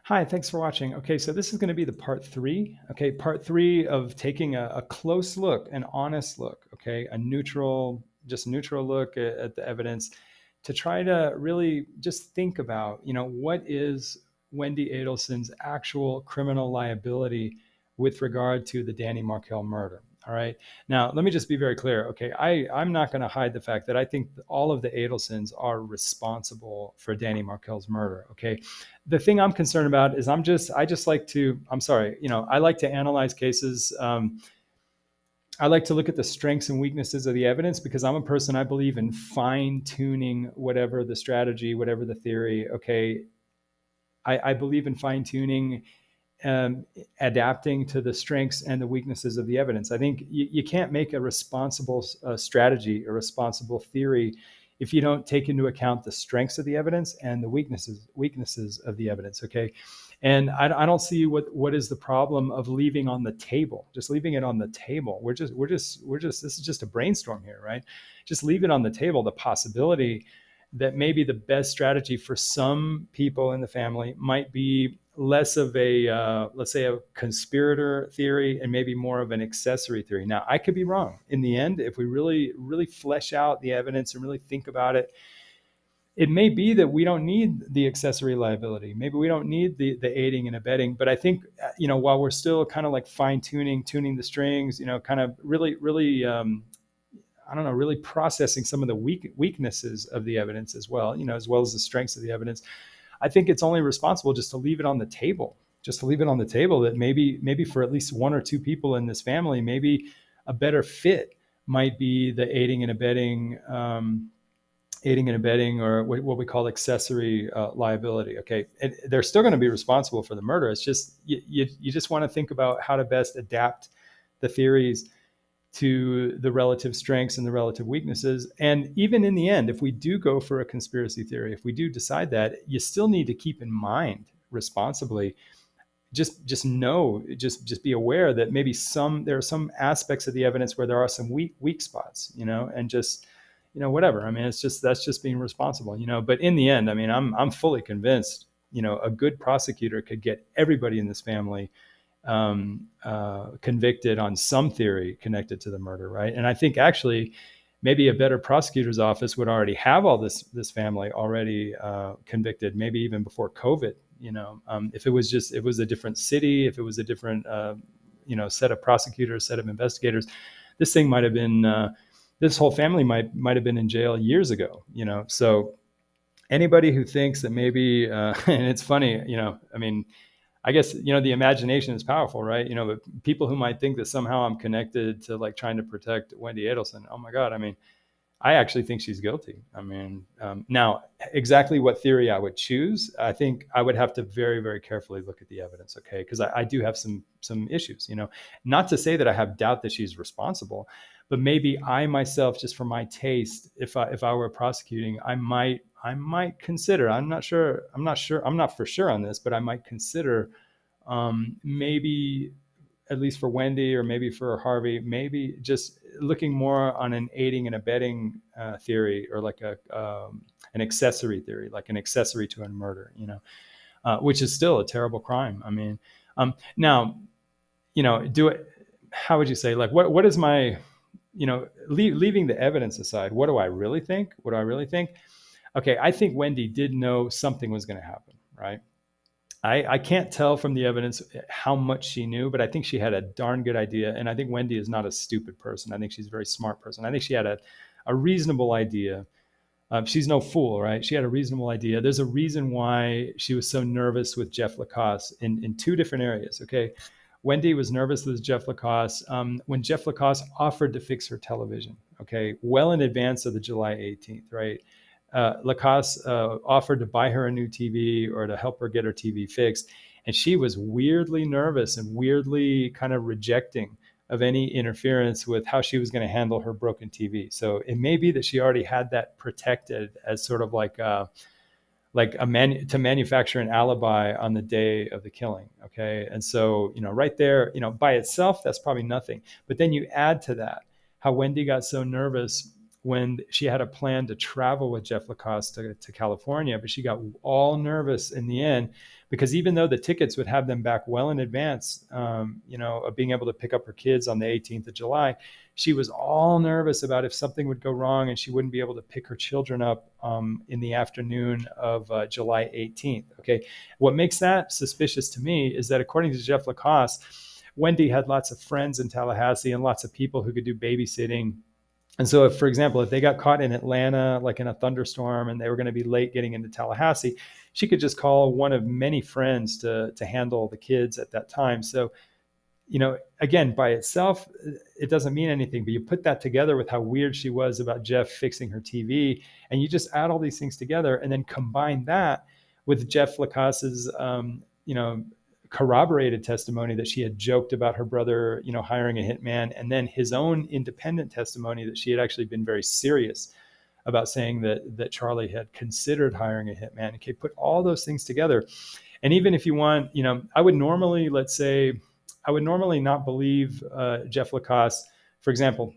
Hi, thanks for watching. Okay, so this is going to be the part three. Okay, part three of taking a close look, an honest look, okay, a neutral, just neutral look at the evidence to try to really just think about, what is Wendy Adelson's actual criminal liability with regard to the Danny Markel murder. All right. Now, let me just be very clear. Okay. I'm not going to hide the fact that I think all of the Adelsons are responsible for Danny Markel's murder. Okay. The thing I'm concerned about is I just like to, I'm sorry, I like to analyze cases. I like to look at the strengths and weaknesses of the evidence because I'm a person, I believe in fine tuning whatever the strategy, whatever the theory. Okay. I believe in fine tuning, adapting to the strengths and the weaknesses of the evidence. I think you can't make a responsible strategy, a responsible theory, if you don't take into account the strengths of the evidence and the weaknesses of the evidence. Okay, and I don't see what is the problem of leaving on the table, just leaving it on the table. This is just a brainstorm here, right? Just leave it on the table. The possibility that maybe the best strategy for some people in the family might be less of a let's say a conspirator theory and maybe more of an accessory theory. Now, I could be wrong. In the end, if we really flesh out the evidence and really think about it, it may be that we don't need the accessory liability. Maybe we don't need the aiding and abetting. But I think, while we're still kind of like tuning the strings, kind of really I don't know, really processing some of the weaknesses of the evidence as well, as well as the strengths of the evidence. I think it's only responsible just to leave it on the table, that maybe for at least one or two people in this family, maybe a better fit might be the aiding and abetting, or what we call accessory liability. Okay, and they're still going to be responsible for the murder. It's just you just want to think about how to best adapt the theories to the relative strengths and the relative weaknesses. And even in the end, if we do go for a conspiracy theory, if we do decide that, you still need to keep in mind responsibly, just be aware that maybe there are some aspects of the evidence where there are some weak spots, and just, whatever. I mean, that's just being responsible, but in the end, I mean, I'm fully convinced, a good prosecutor could get everybody in this family convicted on some theory connected to the murder, right? And I think actually, maybe a better prosecutor's office would already have all this family already convicted, maybe even before COVID. If it was a different city, if it was a different set of prosecutors, set of investigators, this thing might have been this whole family might have been in jail years ago. So anybody who thinks that maybe and it's funny, I mean, I guess, the imagination is powerful, right? But people who might think that somehow I'm connected to like trying to protect Wendy Adelson. Oh my God. I mean, I actually think she's guilty. I mean, now exactly what theory I would choose, I think I would have to very, very carefully look at the evidence. Okay. Because I do have some issues, not to say that I have doubt that she's responsible, but maybe I myself, just for my taste, if I were prosecuting, I might consider, I'm not for sure on this, but I might consider maybe, at least for Wendy or maybe for Harvey, maybe just looking more on an aiding and abetting theory, or like an accessory theory, like an accessory to a murder, which is still a terrible crime. I mean, now, do it. How would you say, like, what is my, leaving the evidence aside, what do I really think? Okay, I think Wendy did know something was going to happen, right? I can't tell from the evidence how much she knew, but I think she had a darn good idea. And I think Wendy is not a stupid person. I think she's a very smart person. I think she had a reasonable idea. She's no fool, right? She had a reasonable idea. There's a reason why she was so nervous with Jeff Lacoste in two different areas, okay? Wendy was nervous with Jeff Lacoste when Jeff Lacoste offered to fix her television, okay, well in advance of the July 18th, right? Lacoste offered to buy her a new TV or to help her get her TV fixed. And she was weirdly nervous and weirdly kind of rejecting of any interference with how she was going to handle her broken TV. So it may be that she already had that protected as sort of like to manufacture an alibi on the day of the killing. Okay. And so, right there, by itself, that's probably nothing. But then you add to that how Wendy got so nervous when she had a plan to travel with Jeff Lacoste to California, but she got all nervous in the end because even though the tickets would have them back well in advance, of being able to pick up her kids on the 18th of July, she was all nervous about if something would go wrong and she wouldn't be able to pick her children up in the afternoon of July 18th. Okay, what makes that suspicious to me is that according to Jeff Lacoste, Wendy had lots of friends in Tallahassee and lots of people who could do babysitting. And so, if, for example, if they got caught in Atlanta, like in a thunderstorm, and they were going to be late getting into Tallahassee, she could just call one of many friends to handle the kids at that time. So, again, by itself, it doesn't mean anything, but you put that together with how weird she was about Jeff fixing her TV, and you just add all these things together and then combine that with Jeff Lacoste's, corroborated testimony that she had joked about her brother, hiring a hitman, and then his own independent testimony that she had actually been very serious about saying that Charlie had considered hiring a hitman. Okay, put all those things together. And even if you want, I would normally not believe Jeff Lacoste. For example,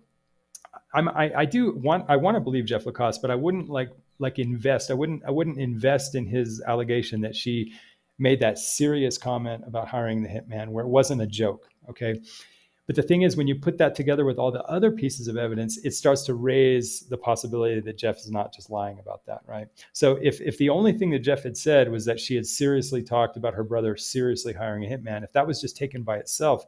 I want to believe Jeff Lacoste, but I wouldn't invest. I wouldn't invest in his allegation that she made that serious comment about hiring the hitman where it wasn't a joke. Okay. But the thing is, when you put that together with all the other pieces of evidence, it starts to raise the possibility that Jeff is not just lying about that, right? So if the only thing that Jeff had said was that she had seriously talked about her brother seriously hiring a hitman, if that was just taken by itself,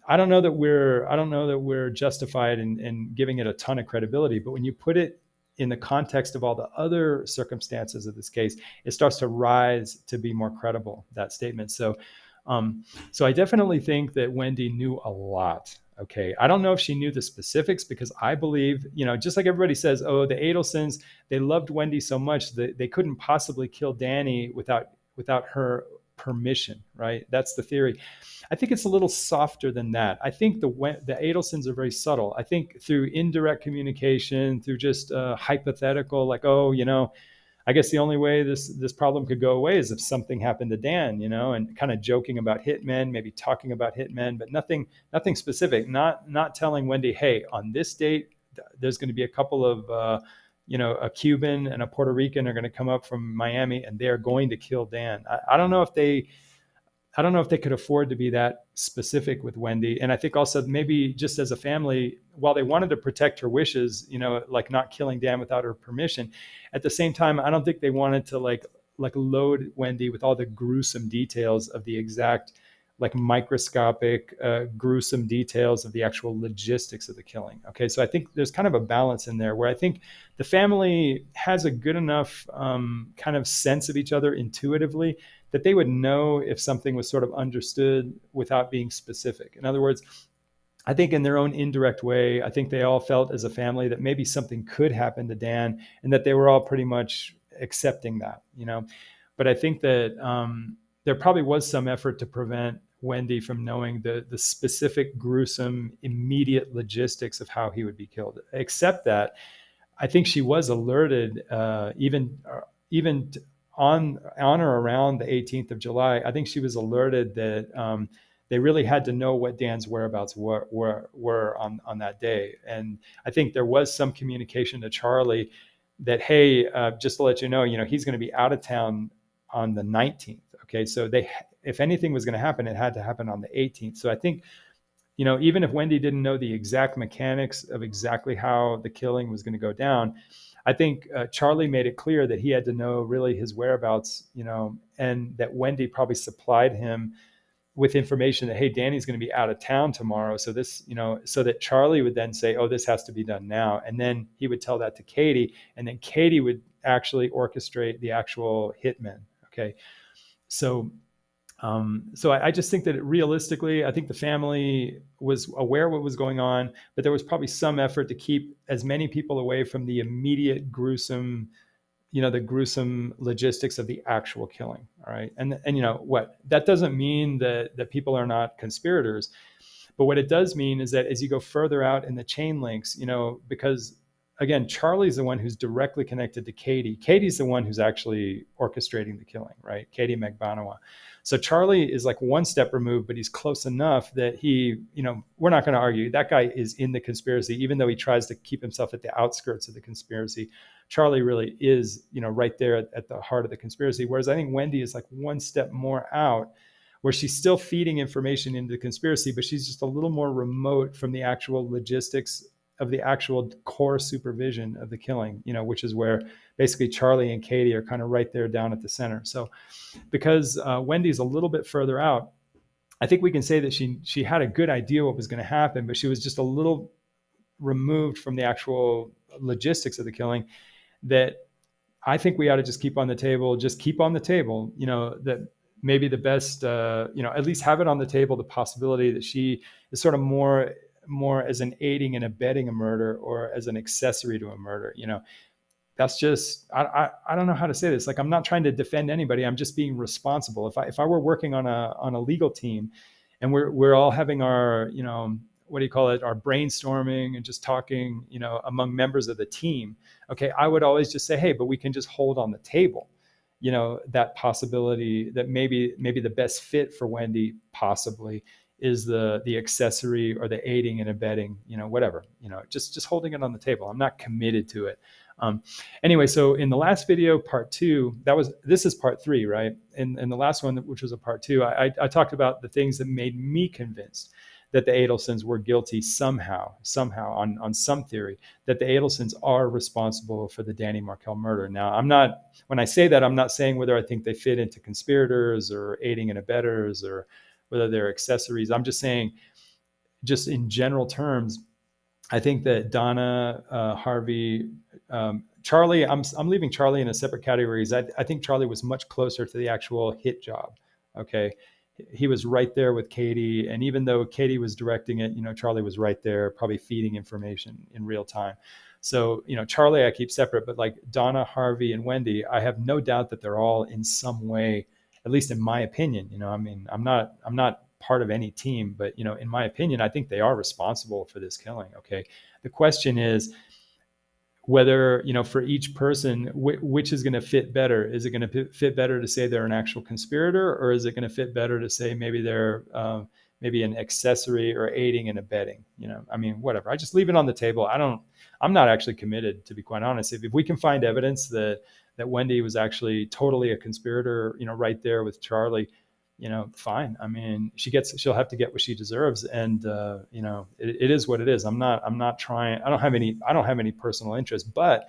I don't know that we're justified in giving it a ton of credibility. But when you put it in the context of all the other circumstances of this case, it starts to rise to be more credible, that statement. So I definitely think that Wendy knew a lot. Okay. I don't know if she knew the specifics, because I believe, just like everybody says, oh, the Adelsons, they loved Wendy so much that they couldn't possibly kill Danny without her permission, right? That's the theory. I think it's a little softer than that. I think the Adelsons are very subtle. I think through indirect communication, through just hypothetical, like, oh, I guess the only way this problem could go away is if something happened to Dan, and kind of joking about hitmen, maybe talking about hitmen, but nothing specific. Not telling Wendy, hey, on this date, there's going to be a couple of, a Cuban and a Puerto Rican are going to come up from Miami and they're going to kill Dan. I don't know if they could afford to be that specific with Wendy. And I think also maybe just as a family, while they wanted to protect her wishes, like not killing Dan without her permission, at the same time, I don't think they wanted to like load Wendy with all the gruesome details of the exact, like microscopic, gruesome details of the actual logistics of the killing. Okay, so I think there's kind of a balance in there where I think the family has a good enough kind of sense of each other intuitively that they would know if something was sort of understood without being specific. In other words, I think in their own indirect way, I think they all felt as a family that maybe something could happen to Dan and that they were all pretty much accepting that, But I think that there probably was some effort to prevent Wendy from knowing the specific, gruesome, immediate logistics of how he would be killed. Except that I think she was alerted even on or around the 18th of July. I think she was alerted that they really had to know what Dan's whereabouts were on that day. And I think there was some communication to Charlie that, hey, just to let you know, he's going to be out of town on the 19th. Okay, so if anything was going to happen, it had to happen on the 18th. So I think, even if Wendy didn't know the exact mechanics of exactly how the killing was going to go down, I think Charlie made it clear that he had to know really his whereabouts, and that Wendy probably supplied him with information that, hey, Danny's going to be out of town tomorrow. So this, so that Charlie would then say, oh, this has to be done now. And then he would tell that to Katie, and then Katie would actually orchestrate the actual hitman. Okay. So I just think that realistically, I think the family was aware what was going on, but there was probably some effort to keep as many people away from the immediate gruesome, the gruesome logistics of the actual killing. All right. And what, that doesn't mean that people are not conspirators, but what it does mean is that as you go further out in the chain links, because again, Charlie's the one who's directly connected to Katie. Katie's the one who's actually orchestrating the killing, right? Katie Magbanawa. So Charlie is like one step removed, but he's close enough that he, we're not going to argue that guy is in the conspiracy, even though he tries to keep himself at the outskirts of the conspiracy. Charlie really is, right there at the heart of the conspiracy. Whereas I think Wendy is like one step more out, where she's still feeding information into the conspiracy, but she's just a little more remote from the actual logistics of the actual core supervision of the killing, which is where basically Charlie and Katie are kind of right there down at the center. So because Wendy's a little bit further out, I think we can say that she had a good idea what was going to happen, but she was just a little removed from the actual logistics of the killing, that I think we ought to just keep on the table, that maybe the best, at least have it on the table, the possibility that she is sort of more as an aiding and abetting a murder, or as an accessory to a murder. That's just, I don't know how to say this. Like, I'm not trying to defend anybody. I'm just being responsible. If I were working on a legal team, and we're all having our, what do you call it? Our brainstorming and just talking, among members of the team. Okay. I would always just say, hey, but we can just hold on the table, that possibility that maybe the best fit for Wendy possibly is the accessory or the aiding and abetting, whatever, just holding it on the table. I'm not committed to it. Anyway, so in the last video, part 2, this is part 3, right? And the last one, which was a part 2, I talked about the things that made me convinced that the Adelsons were guilty somehow on some theory, that the Adelsons are responsible for the Danny Markel murder. Now, when I say that, I'm not saying whether I think they fit into conspirators or aiding and abettors, or whether they're accessories. I'm just saying, just in general terms, I think that Donna, Harvey, Charlie, I'm leaving Charlie in a separate category. I think Charlie was much closer to the actual hit job. Okay. He was right there with Katie. And even though Katie was directing it, Charlie was right there, probably feeding information in real time. So, Charlie, I keep separate, but like Donna, Harvey, and Wendy, I have no doubt that they're all in some way, at least in my opinion, I'm not part of any team, but in my opinion, I think they are responsible for this killing. Okay. The question is whether, for each person, which is going to fit better. Is it going to fit better to say they're an actual conspirator, or is it going to fit better to say maybe they're maybe an accessory or aiding and abetting? Whatever. I just leave it on the table. I'm not actually committed, to be quite honest. If we can find evidence that Wendy was actually totally a conspirator, right there with Charlie, fine. She'll have to get what she deserves. And, it is what it is. I'm not trying, I don't have any personal interest, but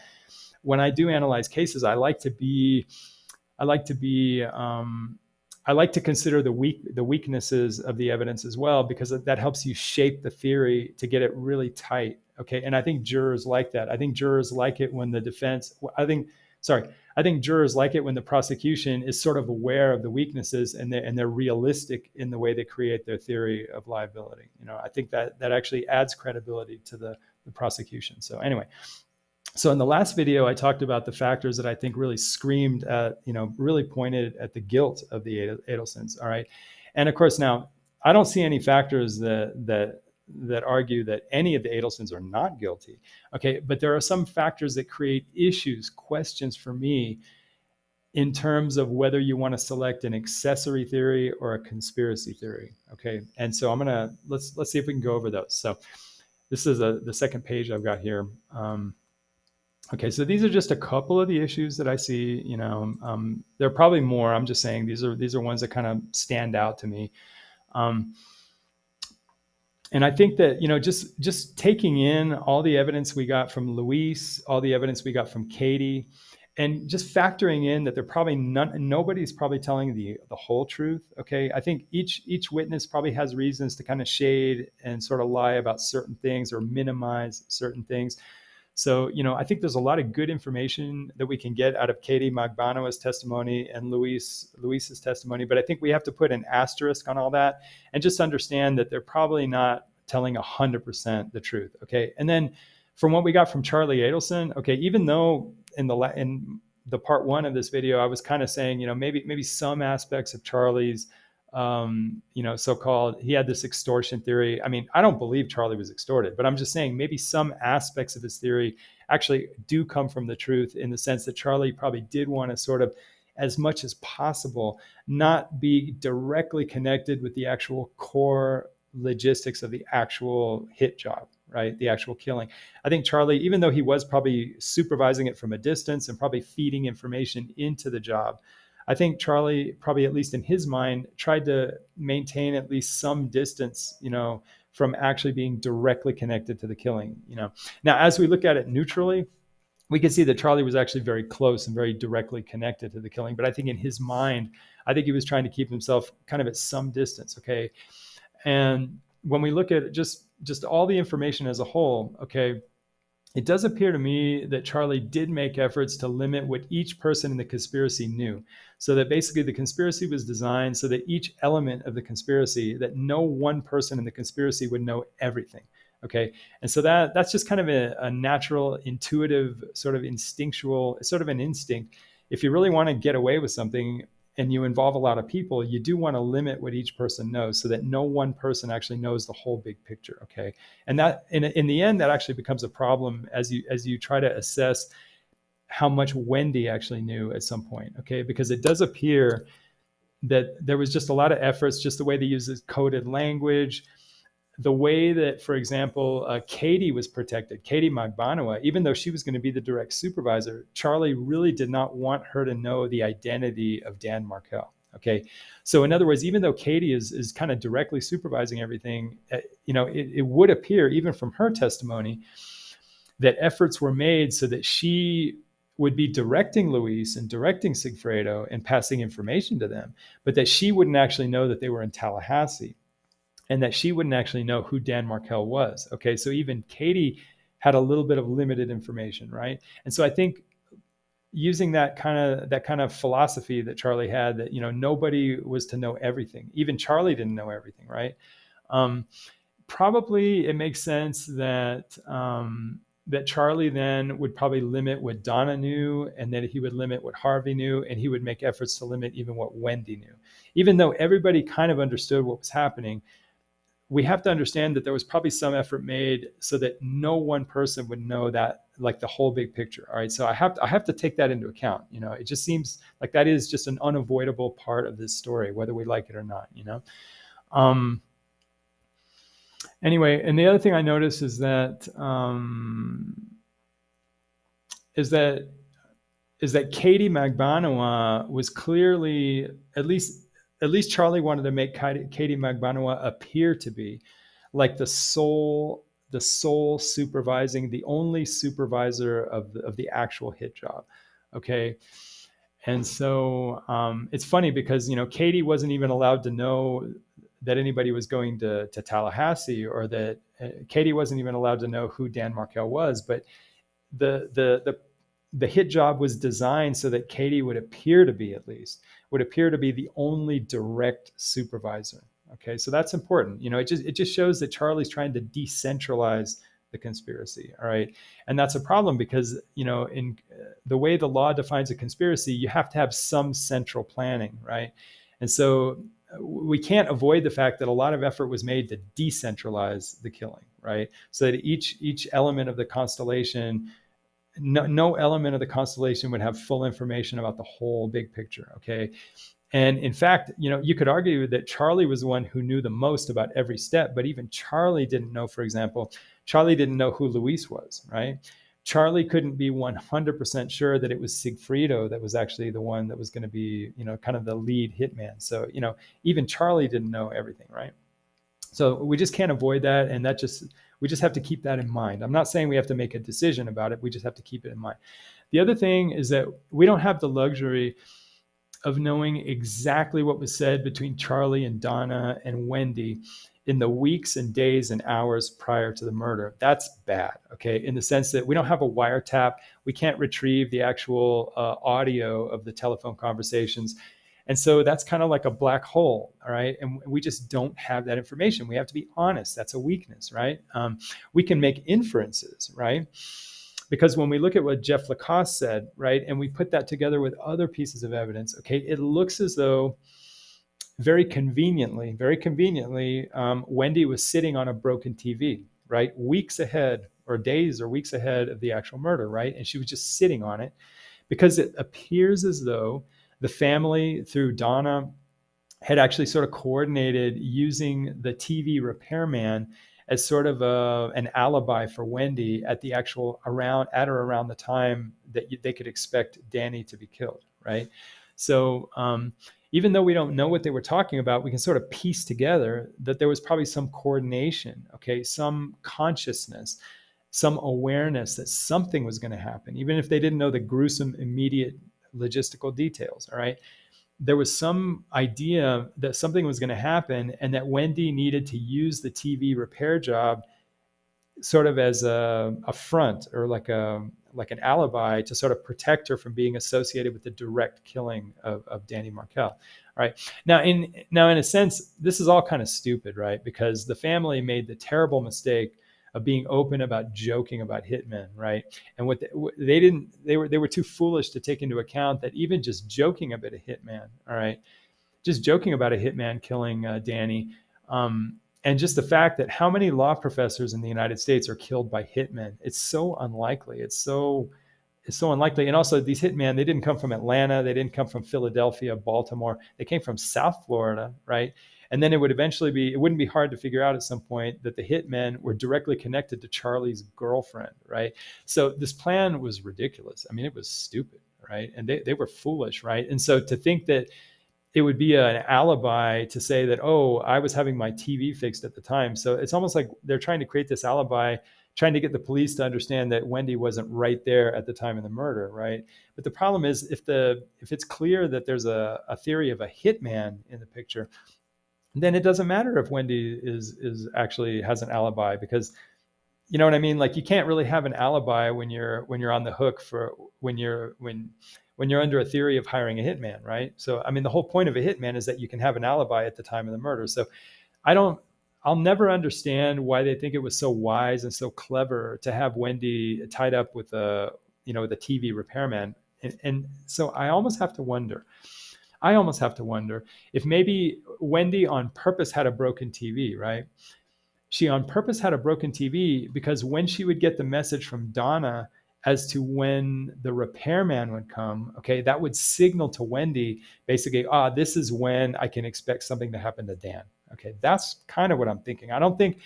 when I do analyze cases, I like to consider the weaknesses of the evidence as well, because that helps you shape the theory to get it really tight. Okay. And I think jurors like that. I think jurors like it when I think jurors like it when the prosecution is sort of aware of the weaknesses, and they're realistic in the way they create their theory of liability. I think that actually adds credibility to the prosecution. So anyway, so in the last video, I talked about the factors that I think really screamed at, really pointed at the guilt of the Adelsons. All right. And of course, now I don't see any factors that argue that any of the Adelsons are not guilty. Okay. But there are some factors that create questions for me, in terms of whether you want to select an accessory theory or a conspiracy theory. Okay. And so let's see if we can go over those. So this is the second page I've got here. Okay, so these are just a couple of the issues that I see. There are probably more. I'm just saying these are ones that kind of stand out to me. And I think that, just taking in all the evidence we got from Luis, all the evidence we got from Katie, and just factoring in that they're probably nobody's probably telling the whole truth. Okay, I think each witness probably has reasons to kind of shade and sort of lie about certain things or minimize certain things. So, I think there's a lot of good information that we can get out of Katie Magbanawa's testimony and Luis's testimony, but I think we have to put an asterisk on all that and just understand that they're probably not telling 100% the truth. Okay. And then from what we got from Charlie Adelson, okay, even though in the part 1 of this video, I was kind of saying, maybe some aspects of Charlie's so-called, he had this extortion theory. I don't believe Charlie was extorted, but I'm just saying maybe some aspects of his theory actually do come from the truth, in the sense that Charlie probably did want to sort of, as much as possible, not be directly connected with the actual core logistics of the actual hit job, right? The actual killing. I think Charlie, even though he was probably supervising it from a distance and probably feeding information into the job, I think Charlie probably, at least in his mind, tried to maintain at least some distance, from actually being directly connected to the killing. Now, as we look at it neutrally, we can see that Charlie was actually very close and very directly connected to the killing. But I think in his mind, I think he was trying to keep himself kind of at some distance. Okay. And when we look at just all the information as a whole, okay, it does appear to me that Charlie did make efforts to limit what each person in the conspiracy knew. So that basically the conspiracy was designed so that each element of the conspiracy, that no one person in the conspiracy would know everything. Okay. And so that's just kind of a natural, intuitive, sort of instinctual, sort of an instinct. If you really want to get away with something and you involve a lot of people, you do want to limit what each person knows, so that no one person actually knows the whole big picture. Okay. And that in the end, that actually becomes a problem as you try to assess how much Wendy actually knew at some point. Okay. Because it does appear that there was just a lot of efforts, just the way they use this coded language, the way that, for example, Katie was protected, Katie Magbanua, even though she was going to be the direct supervisor, Charlie really did not want her to know the identity of Dan Markel. Okay. So in other words, even though Katie is kind of directly supervising everything, it would appear, even from her testimony, that efforts were made so that she would be directing Luis and directing Sigfredo and passing information to them, but that she wouldn't actually know that they were in Tallahassee, and that she wouldn't actually know who Dan Markel was. Okay, so even Katie had a little bit of limited information, right? And so I think using that kind of philosophy that Charlie had, that nobody was to know everything, even Charlie didn't know everything, right? Probably it makes sense that that Charlie then would probably limit what Donna knew, and that he would limit what Harvey knew, and he would make efforts to limit even what Wendy knew. Even though everybody kind of understood what was happening, we have to understand that there was probably some effort made so that no one person would know that, like, the whole big picture. All right. So I have to take that into account. It just seems like that is just an unavoidable part of this story, whether we like it or not, Anyway, and the other thing I noticed is that Katie Magbanua was clearly, at least Charlie wanted to make Katie Magbanua appear to be like the sole supervising, the only supervisor of the actual hit job. Okay. And so it's funny because, Katie wasn't even allowed to know that anybody was going to Tallahassee, or that Katie wasn't even allowed to know who Dan Markel was. But the hit job was designed so that Katie would appear to be the only direct supervisor. Okay, so that's important. It just shows that Charlie's trying to decentralize the conspiracy. All right, and that's a problem because in the way the law defines a conspiracy, you have to have some central planning, right? And so we can't avoid the fact that a lot of effort was made to decentralize the killing, right? So that each element of the constellation, no element of the constellation would have full information about the whole big picture. Okay. And in fact, you could argue that Charlie was the one who knew the most about every step, but even Charlie didn't know, for example, Charlie didn't know who Luis was, right? Charlie couldn't be 100% sure that it was Sigfredo that was actually the one that was going to be, kind of the lead hitman. So, even Charlie didn't know everything, right? So we just can't avoid that. And we just have to keep that in mind. I'm not saying we have to make a decision about it. We just have to keep it in mind. The other thing is that we don't have the luxury of knowing exactly what was said between Charlie and Donna and Wendy in the weeks and days and hours prior to the murder. That's bad, okay? In the sense that we don't have a wiretap. We can't retrieve the actual audio of the telephone conversations. And so that's kind of like a black hole, all right? And we just don't have that information. We have to be honest. That's a weakness, right? We can make inferences, right? Because when we look at what Jeff Lacoste said, right, and we put that together with other pieces of evidence, okay, it looks as though very conveniently, Wendy was sitting on a broken TV, right, weeks ahead or days or weeks ahead of the actual murder, right? And she was just sitting on it because it appears as though the family, through Donna, had actually sort of coordinated using the TV repairman as sort of an alibi for Wendy at the actual around the time that they could expect Danny to be killed, right? So even though we don't know what they were talking about, we can sort of piece together that there was probably some coordination, okay, some consciousness, some awareness that something was going to happen, even if they didn't know the gruesome, immediate logistical details, all right? There was some idea that something was going to happen and that Wendy needed to use the TV repair job sort of as a front or like an alibi to sort of protect her from being associated with the direct killing of Danny Markel. Right. Now, in a sense, this is all kind of stupid, right? Because the family made the terrible mistake of being open about joking about hitmen, right? And they were too foolish to take into account that even just joking about a hitman, all right, just joking about a hitman killing Danny, and just the fact that how many law professors in the United States are killed by hitmen, it's so unlikely. It's so unlikely. And also these hitmen, they didn't come from Atlanta. They didn't come from Philadelphia, Baltimore. They came from South Florida, right? And then it wouldn't be hard to figure out at some point that the hitmen were directly connected to Charlie's girlfriend, right? So this plan was ridiculous. I mean, it was stupid, right? And they were foolish, right? And so to think that it would be an alibi to say that, oh, I was having my TV fixed at the time. So it's almost like they're trying to create this alibi, trying to get the police to understand that Wendy wasn't right there at the time of the murder, right? But the problem is if it's clear that there's a theory of a hitman in the picture, then it doesn't matter if Wendy is actually has an alibi, because you know what I mean? Like you can't really have an alibi when you're on the hook for when you're under a theory of hiring a hitman, right? So I mean the whole point of a hitman is that you can have an alibi at the time of the murder. So I'll never understand why they think it was so wise and so clever to have Wendy tied up with the TV repairman. And so I almost have to wonder if maybe Wendy on purpose had a broken TV, right? She on purpose had a broken TV because when she would get the message from Donna as to when the repairman would come, okay, that would signal to Wendy basically, this is when I can expect something to happen to Dan. Okay, that's kind of what I'm thinking. I don't think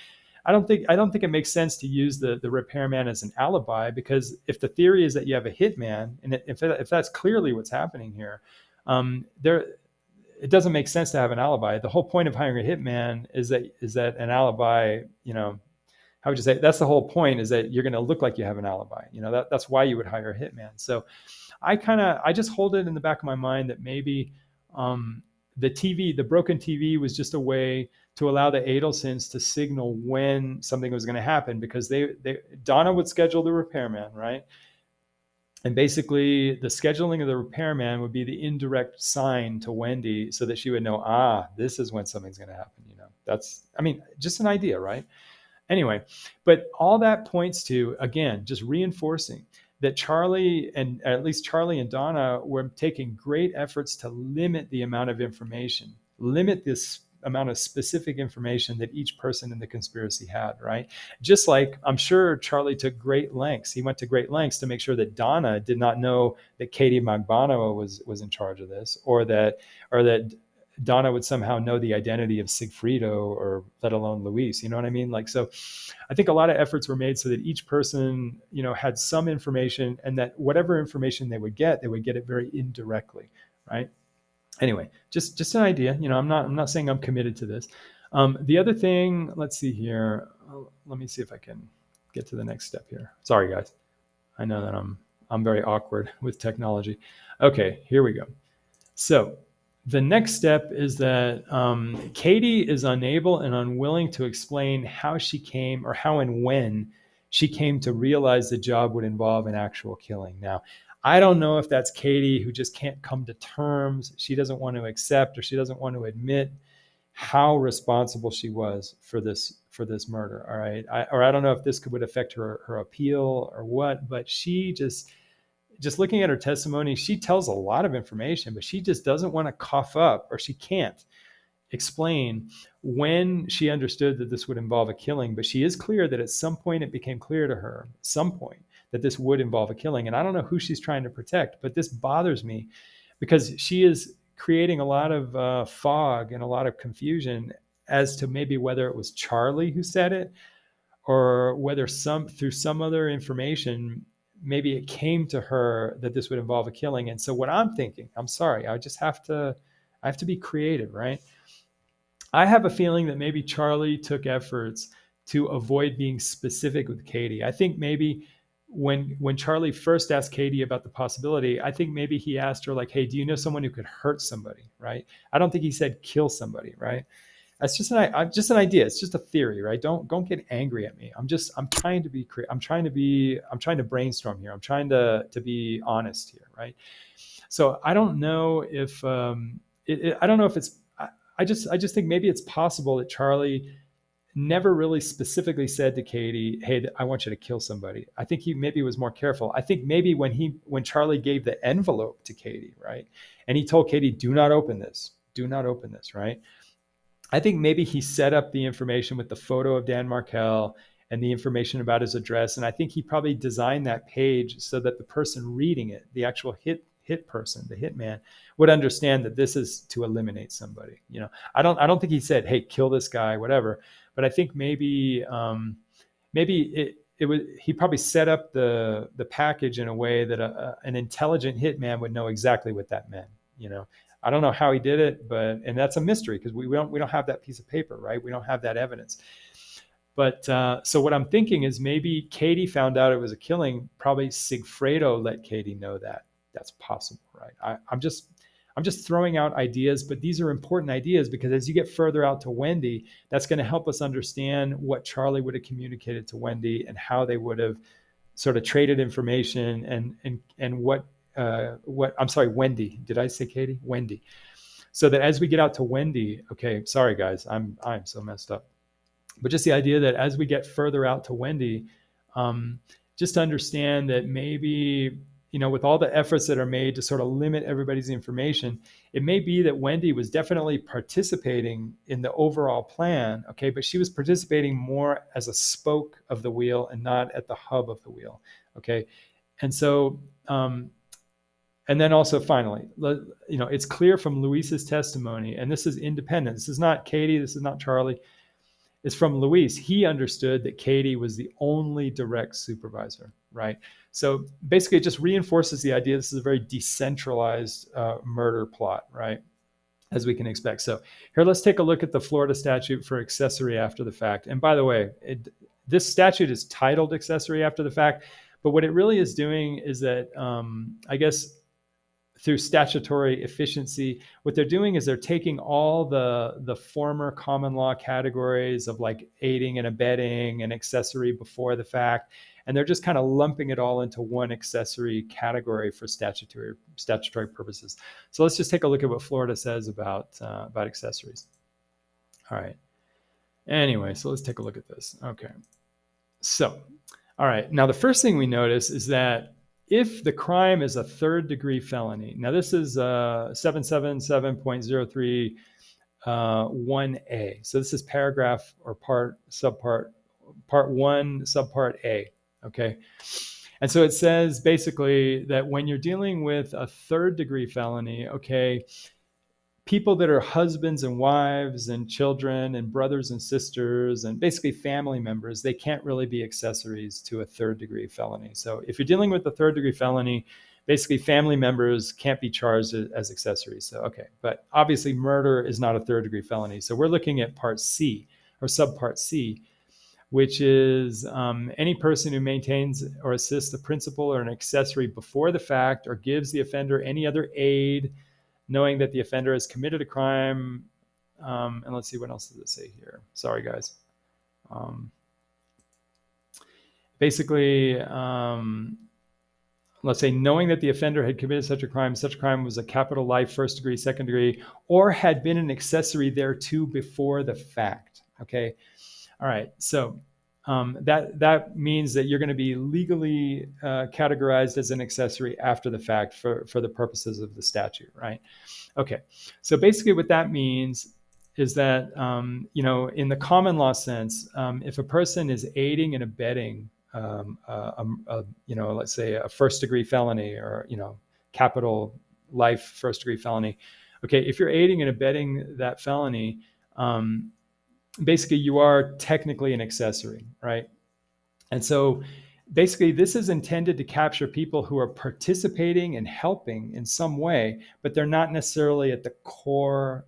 it makes sense to use the repairman as an alibi, because if the theory is that you have a hitman, and if that's clearly what's happening here, it doesn't make sense to have an alibi. The whole point of hiring a hitman is that an alibi, how would you say, that's the whole point, is that you're going to look like you have an alibi. That's why you would hire a hitman. So I just hold it in the back of my mind that maybe the broken TV was just a way to allow the Adelsons to signal when something was going to happen, because Donna would schedule the repairman, right? And basically the scheduling of the repairman would be the indirect sign to Wendy so that she would know, this is when something's going to happen. That's, just an idea, right? Anyway, but all that points to, again, just reinforcing that Charlie and Donna were taking great efforts to limit the amount of information, limit this amount of specific information that each person in the conspiracy had, right? Just like I'm sure Charlie took great lengths. He went to great lengths to make sure that Donna did not know that Katie Magbano was in charge of this, or that Donna would somehow know the identity of Sigfrido, or let alone Luis. You know what I mean? Like, so I think a lot of efforts were made so that each person, had some information, and that whatever information they would get it very indirectly, right? Anyway, just an idea. I'm not saying I'm committed to this. The other thing, let's see here. Let me see if I can get to the next step here. Sorry, guys. I know that I'm very awkward with technology. Okay, here we go. So the next step is that Katie is unable and unwilling to explain how she came, or how and when she came to realize the job would involve an actual killing. Now, I don't know if that's Katie who just can't come to terms. She doesn't want to accept, or she doesn't want to admit how responsible she was for this murder. All right. I don't know if this would affect her appeal or what, but she just looking at her testimony, she tells a lot of information, but she just doesn't want to cough up, or she can't explain when she understood that this would involve a killing, but she is clear that at some point it became clear to her, some point, that this would involve a killing. And I don't know who she's trying to protect, but this bothers me because she is creating a lot of fog and a lot of confusion as to maybe whether it was Charlie who said it or whether through some other information, maybe it came to her that this would involve a killing. And so what I'm thinking, I'm sorry, I have to be creative, right? I have a feeling that maybe Charlie took efforts to avoid being specific with Katie. I think maybe when Charlie first asked Katie about the possibility, I think maybe he asked her like, "Hey, do you know someone who could hurt somebody?" Right? I don't think he said kill somebody, right? That's just an idea. It's just a theory, right? Don't get angry at me. I'm trying to be I'm trying to brainstorm here. I'm trying to be honest here, right? So I don't know if I don't know if it's I just think maybe it's possible that Charlie never really specifically said to Katie, "Hey, I want you to kill somebody." I think he maybe was more careful. I think maybe when Charlie gave the envelope to Katie, right, and he told Katie, "Do not open this. Do not open this," right? I think maybe he set up the information with the photo of Dan Markel and the information about his address, and I think he probably designed that page so that the person reading it, the actual hit person, the hitman, would understand that this is to eliminate somebody. You know, I don't think he said, "Hey, kill this guy," whatever. But I think maybe it was he probably set up the package in a way that an intelligent hitman would know exactly what that meant. You know, I don't know how he did it, and that's a mystery because we don't have that piece of paper, right? We don't have that evidence. But so what I'm thinking is maybe Katie found out it was a killing. Probably Sigfredo let Katie know that. That's possible, right? I'm just throwing out ideas, but these are important ideas because as you get further out to Wendy, that's going to help us understand what Charlie would have communicated to Wendy and how they would have sort of traded information and what I'm sorry, Wendy. Did I say Katie? Wendy. So that as we get out to Wendy, okay, sorry guys, I'm so messed up. But just the idea that as we get further out to Wendy, just to understand that maybe, you know, with all the efforts that are made to sort of limit everybody's information, it may be that Wendy was definitely participating in the overall plan, okay, but she was participating more as a spoke of the wheel and not at the hub of the wheel, okay? And so, and then also finally, you know, it's clear from Luis's testimony, and this is independent. This is not Katie, this is not Charlie. It's from Luis. He understood that Katie was the only direct supervisor, right? So basically it just reinforces the idea this is a very decentralized murder plot, right? As we can expect. So here, let's take a look at the Florida statute for accessory after the fact. And by the way, this statute is titled accessory after the fact, but what it really is doing is that, I guess, through statutory efficiency, what they're doing is they're taking all the former common law categories of like aiding and abetting and accessory before the fact, and they're just kind of lumping it all into one accessory category for statutory purposes. So let's just take a look at what Florida says about accessories. All right. Anyway, so let's take a look at this. Okay. So, all right. Now the first thing we notice is that if the crime is a third degree felony, now this is 777.03 1A. So this is paragraph or part one, subpart A. Okay. And so it says basically that when you're dealing with a third degree felony, okay, people that are husbands and wives and children and brothers and sisters and basically family members, they can't really be accessories to a third degree felony. So if you're dealing with a third degree felony, basically family members can't be charged as accessories. So, okay, but obviously murder is not a third degree felony. So we're looking at part C or subpart C, which is any person who maintains or assists a principal or an accessory before the fact or gives the offender any other aid, knowing that the offender has committed a crime. And let's see, what else does it say here? Sorry, guys. Basically, let's say knowing that the offender had committed such a crime was a capital life, first degree, second degree, or had been an accessory thereto before the fact, okay? All right, so that means that you're going to be legally categorized as an accessory after the fact for the purposes of the statute, right? Okay, so basically what that means is that, in the common law sense, if a person is aiding and abetting, let's say a first degree felony, or, capital life first degree felony. Okay, if you're aiding and abetting that felony, basically you are technically an accessory, right? And so basically this is intended to capture people who are participating and helping in some way, but they're not necessarily at the core